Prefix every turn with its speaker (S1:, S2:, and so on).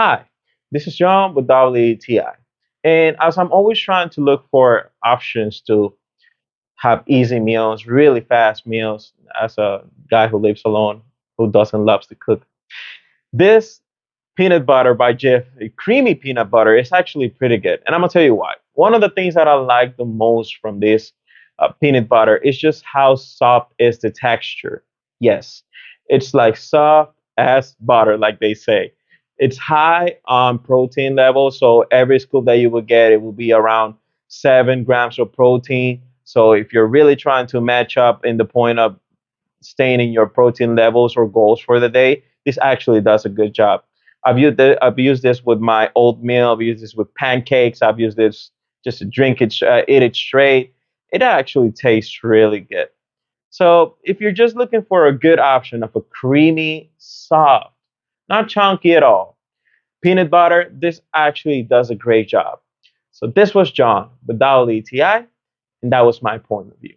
S1: Hi, this is John with WTI. And as I'm always trying to look for options to have easy meals, really fast meals, as a guy who lives alone, who doesn't love to cook, this peanut butter by Jif, creamy peanut butter, is actually pretty good. And I'm going to tell you why. One of the things that I like the most from this peanut butter is just how soft is the texture. Yes, it's like soft as butter, like they say. It's high on protein level, so every scoop that you will get, it will be around 7 grams of protein. So if you're really trying to match up in the point of staying in your protein levels or goals for the day, this actually does a good job. I've used this with my oatmeal. I've used this with pancakes. I've used this just to drink it, eat it straight. It actually tastes really good. So if you're just looking for a good option of a creamy, soft, not chunky at all, peanut butter, this actually does a great job. So this was John with Dolly TI, and that was my point of view.